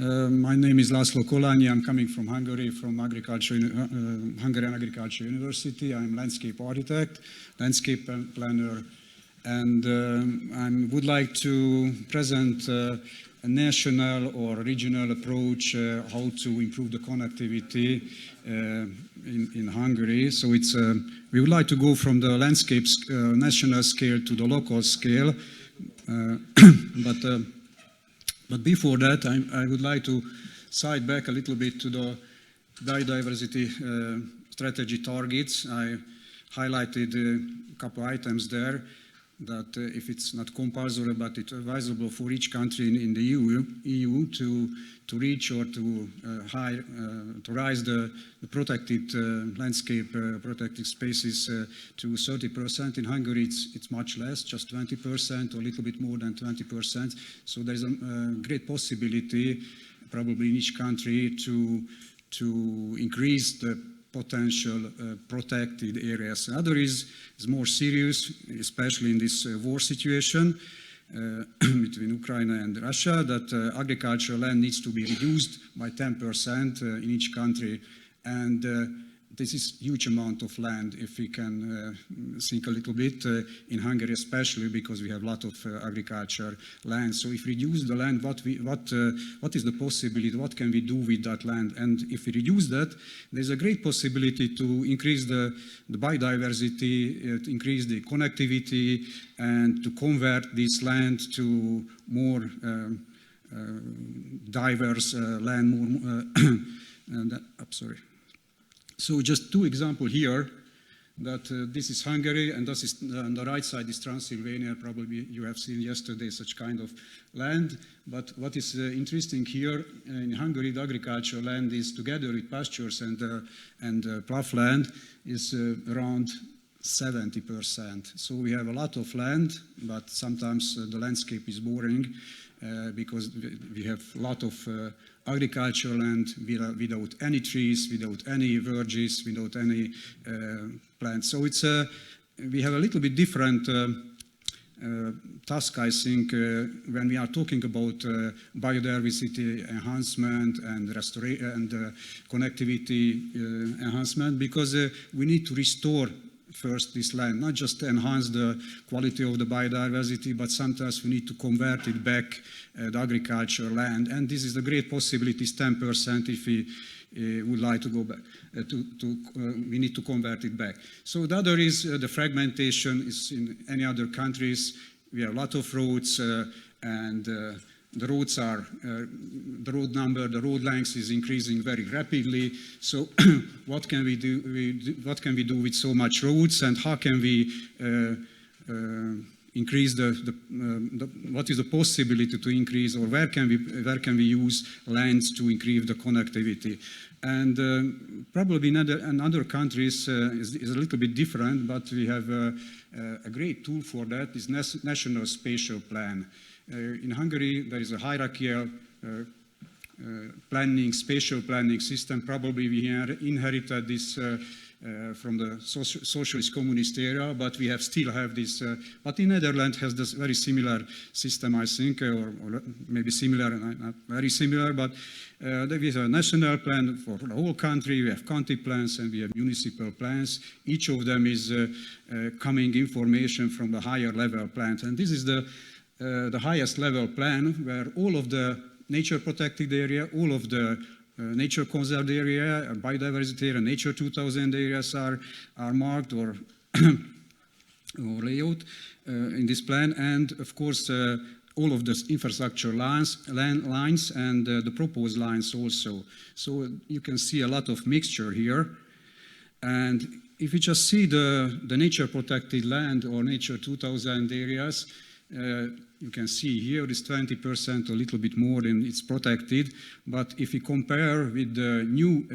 My name is László Kollányi. I'm coming from Hungary, from Hungarian Agriculture University. I'm landscape architect, landscape planner, and I would like to present a national or regional approach how to improve the connectivity in Hungary. So we would like to go from the landscape national scale to the local scale, but before that, I would like to side back a little bit to the biodiversity strategy targets. I highlighted a couple items there that if it's not compulsory, but it's advisable for each country in the EU to reach or to raise the protected landscape, protected spaces to 30%. In Hungary, it's much less, just 20%, or a little bit more than 20%. So there's a great possibility, probably in each country, to increase the potential protected areas. Another is more serious, especially in this war situation between Ukraine and Russia, that agricultural land needs to be reduced by 10% in each country. And this is a huge amount of land, if we can think a little bit, in Hungary especially, because we have a lot of agriculture land. So if we reduce the land, what is the possibility, what can we do with that land? And if we reduce that, there's a great possibility to increase the biodiversity, increase the connectivity, and to convert this land to more diverse land, sorry. So just two examples here, that this is Hungary, and this is, on the right side is Transylvania. Probably you have seen yesterday such kind of land. But what is interesting here, in Hungary, the agricultural land is, together with pastures and plough land, is around 70%. So we have a lot of land, but sometimes the landscape is boring because we have a lot of agricultural land without any trees, without any verges, without any plants. So it's we have a little bit different task, I think, when we are talking about biodiversity enhancement and restoration and connectivity enhancement, because we need to restore first this land, not just enhance the quality of the biodiversity, but sometimes we need to convert it back, the agricultural land. And this is the great possibility, is 10% if we would like to go back, we need to convert it back. So the other is the fragmentation is in any other countries. We have a lot of roads and the roads are, the road number, the road length is increasing very rapidly. So what can we do? What can we do with so much roads, and how can we increase what is the possibility to increase, or where can we use lands to increase the connectivity? And probably in other countries is a little bit different, but we have a great tool for that, is National Spatial Plan. In Hungary, there is a hierarchical spatial planning system. Probably we inherited this from the socialist communist era, but we still have this. But in Netherlands has this very similar system, I think, or maybe similar, not very similar. But there is a national plan for the whole country. We have county plans and we have municipal plans. Each of them is coming information from the higher level plan, and this is the highest level plan, where all of the nature protected area, all of the nature conserved area, biodiversity area, Nature 2000 areas are marked or layout in this plan, and of course all of the infrastructure lines and the proposed lines also. So you can see a lot of mixture here, and if you just see the nature protected land or Nature 2000 areas, you can see here is 20%, a little bit more than it's protected. But if you compare with the new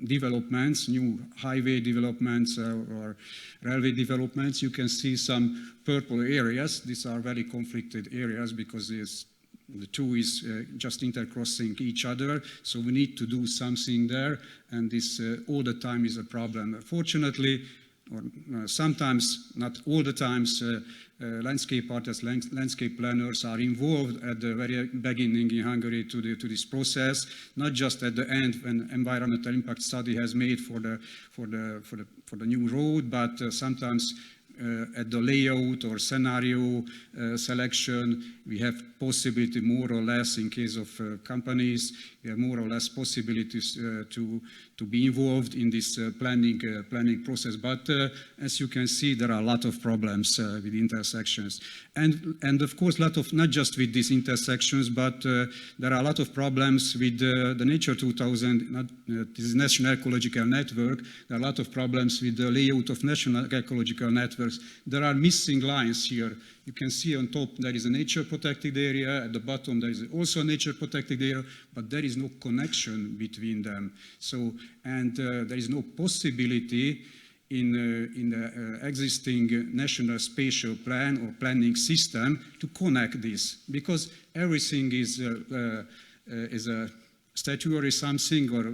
developments, new highway developments or railway developments, you can see some purple areas. These are very conflicted areas because the two is just intercrossing each other. So we need to do something there, and this all the time is a problem. Fortunately, or sometimes, not all the times, landscape artists, landscape planners are involved at the very beginning in Hungary to this process, not just at the end when environmental impact study has made for the new road, but sometimes at the layout or scenario selection, we have possibility more or less in case of companies, we have more or less possibilities to be involved in this planning process. But as you can see, there are a lot of problems with intersections. And of course, not just with these intersections, but there are a lot of problems with the Nature 2000, this National Ecological Network. There are a lot of problems with the layout of national ecological networks. There are missing lines here. You can see on top there is a nature protected area, at the bottom there is also a nature protected area, but there is no connection between them. So, and there is no possibility in the existing national spatial plan or planning system to connect this, because everything is a statutory something, or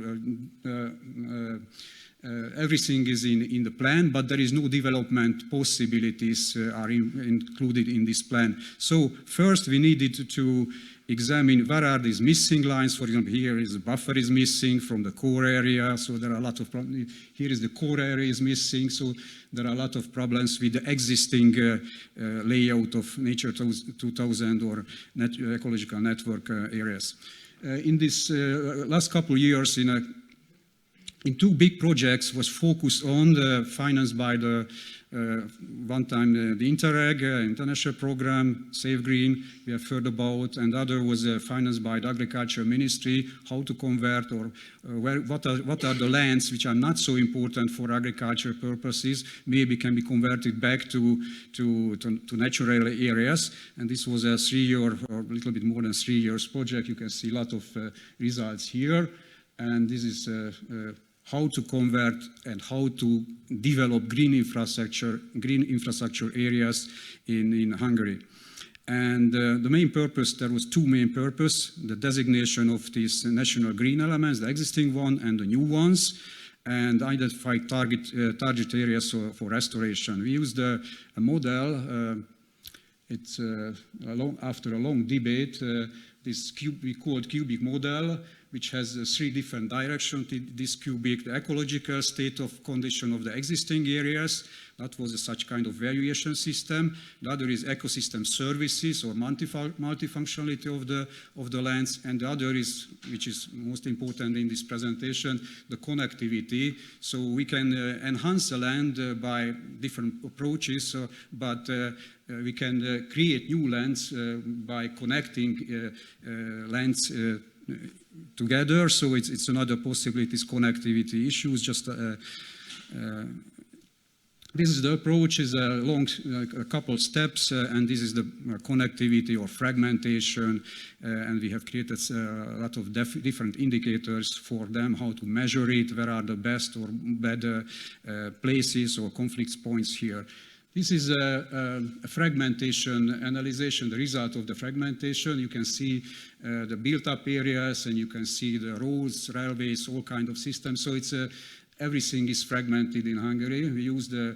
everything is in the plan, but there is no development possibilities are included in this plan. So first we needed to examine where are these missing lines. For example, here is the buffer is missing from the core area, so there are a lot of problems. Here is the core area is missing, so there are a lot of problems with the existing layout of Nature 2000 or ecological network areas. In this last couple of years, in two big projects was focused on, financed by the one time the Interreg, international program, Save Green, we have heard about, and other was financed by the Agriculture Ministry, how to convert, or what are the lands which are not so important for agriculture purposes, maybe can be converted back to natural areas. And this was a 3-year, or a little bit more than 3 years project. You can see a lot of results here. And this is how to convert and how to develop green infrastructure areas in Hungary. And the main purpose, there was two main purposes: the designation of these national green elements, the existing one and the new ones, and identify target areas for restoration. We used a model. It's after a long debate, this we called cubic model, which has 3 different directions. This cubic, the ecological state of condition of the existing areas. That was such kind of valuation system. The other is ecosystem services or multifunctionality of the lands. And the other is, which is most important in this presentation, the connectivity. So we can enhance the land by different approaches, but we can create new lands by connecting lands together. So it's another possibility, it's connectivity issues. Just this is the approach, is a couple steps, and this is the connectivity or fragmentation, and we have created a lot of different indicators for them, how to measure it, where are the best or better places or conflict points here. This is a fragmentation analysis, the result of the fragmentation. You can see the built-up areas, and you can see the roads, railways, all kind of systems. So it's everything is fragmented in Hungary. We use the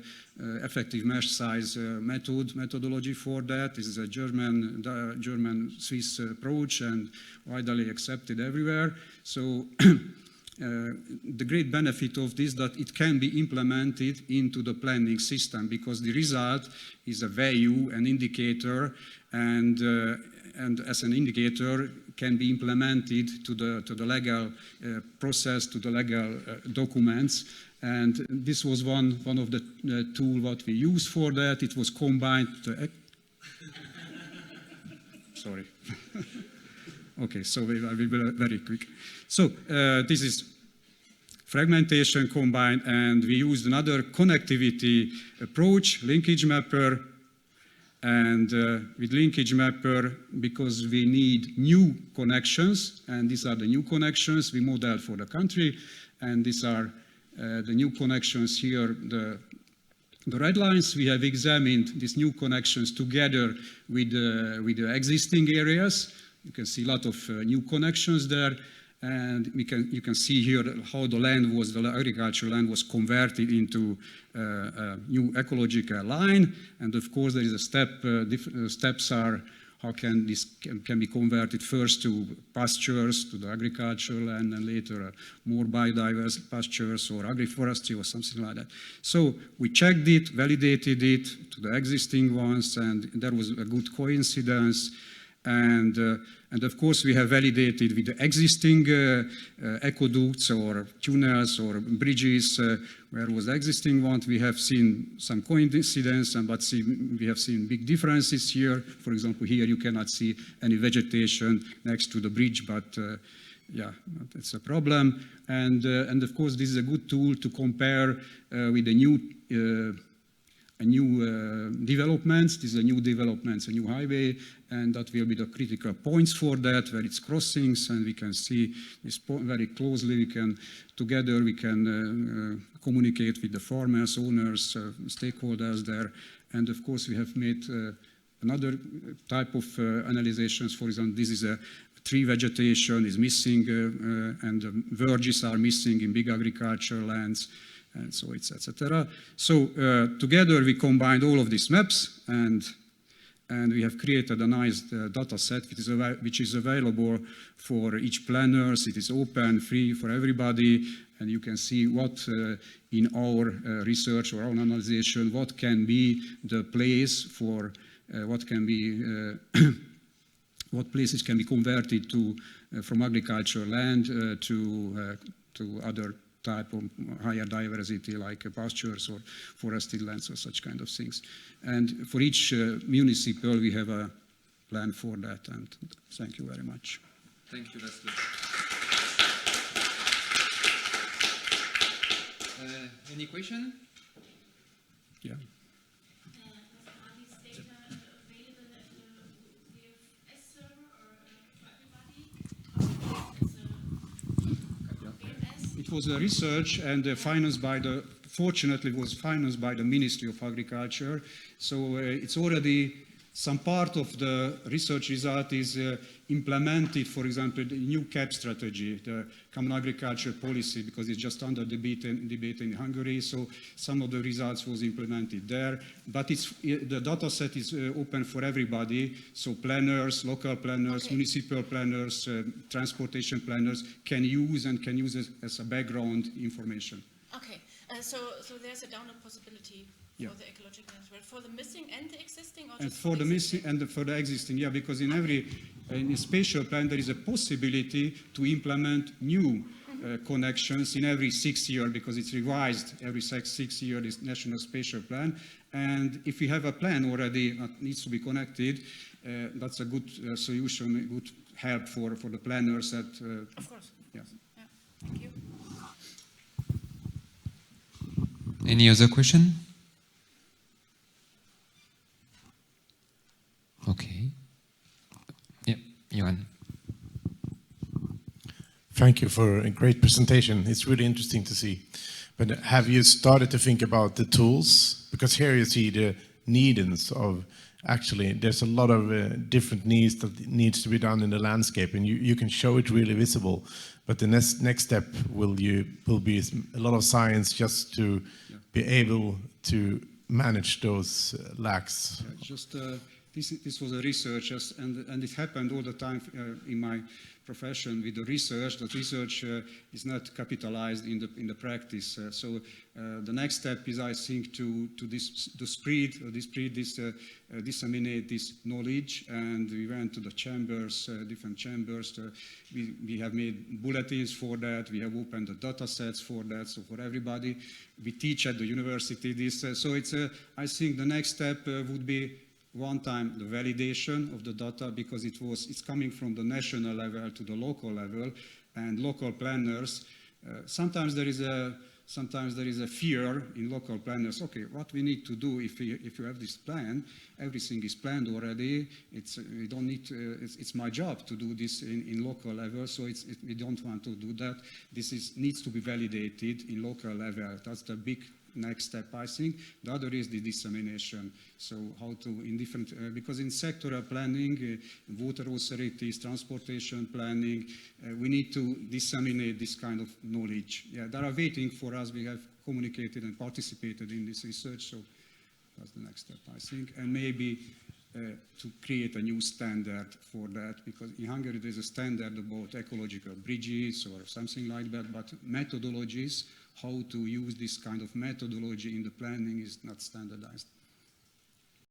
effective mesh size methodology for that. This is a German-Swiss approach and widely accepted everywhere. So the great benefit of this that it can be implemented into the planning system, because the result is a value, an indicator, and as an indicator can be implemented to the legal process, to the legal documents. And this was one of the tools what we used for that. It was combined. Sorry. Okay, so I will be very quick. So this is fragmentation combined, and we used another connectivity approach, linkage mapper. And with linkage mapper, because we need new connections, and these are the new connections we modeled for the country, and these are the new connections here, the red lines. We have examined these new connections together with the existing areas. You can see a lot of new connections there. and you can see here how the agricultural land was converted into a new ecological line, and of course there is a steps are how can this can be converted first to pastures, to the agricultural land, and later more biodiverse pastures or agroforestry or something like that. So we checked it, validated it to the existing ones, and there was a good coincidence. And of course we have validated with the existing aqueducts or tunnels or bridges where was the existing one. We have seen some coincidence, but we have seen big differences here. For example, here you cannot see any vegetation next to the bridge, but yeah, that's a problem. And of course this is a good tool to compare with the new developments. These are new developments, a new highway, and that will be the critical points for that, where it's crossings, and we can see this very closely. Together we can communicate with the farmers, owners, stakeholders there, and of course we have made another type of analyzations. For example, this is a tree vegetation is missing, and the verges are missing in big agricultural lands, and so it's etc. So together we combined all of these maps, and we have created a nice data set which is available for each planners. It is open, free for everybody, and you can see what in our research or our analysis, what can be the place for what can be what places can be converted to from agricultural land to other type of higher diversity like pastures or forested lands or such kind of things. And for each municipal we have a plan for that, and thank you very much. Thank you, László. Any question? Yeah. It was a research and financed by fortunately was financed by the Ministry of Agriculture. So it's already some part of the research result is implemented, for example, the new CAP strategy, the Common Agriculture Policy, because it's just under debate in Hungary. So some of the results was implemented there. But the data set is open for everybody. So planners, local planners, okay, municipal planners, transportation planners can use it as a background information. Okay, so there's a download possibility. For the ecological network, for the missing and the existing, or and for the missing and for the existing, yeah, because in every spatial plan there is a possibility to implement new connections in every 6 years, because it's revised every 6 years, this national spatial plan. And if we have a plan already that needs to be connected, that's a good solution, a good help for the planners. That of course. Yeah. Yeah. Thank you. Any other question? Okay. Yeah, Johan. Thank you for a great presentation. It's really interesting to see. But have you started to think about the tools? Because here you see the needs of, actually, there's a lot of different needs that needs to be done in the landscape, and you can show it really visible. But the next step will be a lot of science just to be able to manage those lacks. Yeah, just this was a research, and it happened all the time in my profession with the research. That research is not capitalized in the practice. So the next step is, I think, to disseminate this knowledge. And we went to the chambers, different chambers. We have made bulletins for that. We have opened the data sets for that. So for everybody, we teach at the university this. So it's I think the next step would be, one time, the validation of the data, because it's coming from the national level to the local level, and local planners. Sometimes there is a fear in local planners. Okay, what we need to do if you have this plan, everything is planned already. We don't need. It's my job to do this in local level. So we don't want to do that. This needs to be validated in local level. That's the big next step, I think. The other is the dissemination. So how to, in different, because in sectoral planning, water authorities, transportation planning, we need to disseminate this kind of knowledge. Yeah, they are waiting for us. We have communicated and participated in this research, so that's the next step, I think. And maybe to create a new standard for that, because in Hungary there's a standard about ecological bridges or something like that, but methodologies, how to use this kind of methodology in the planning is not standardized.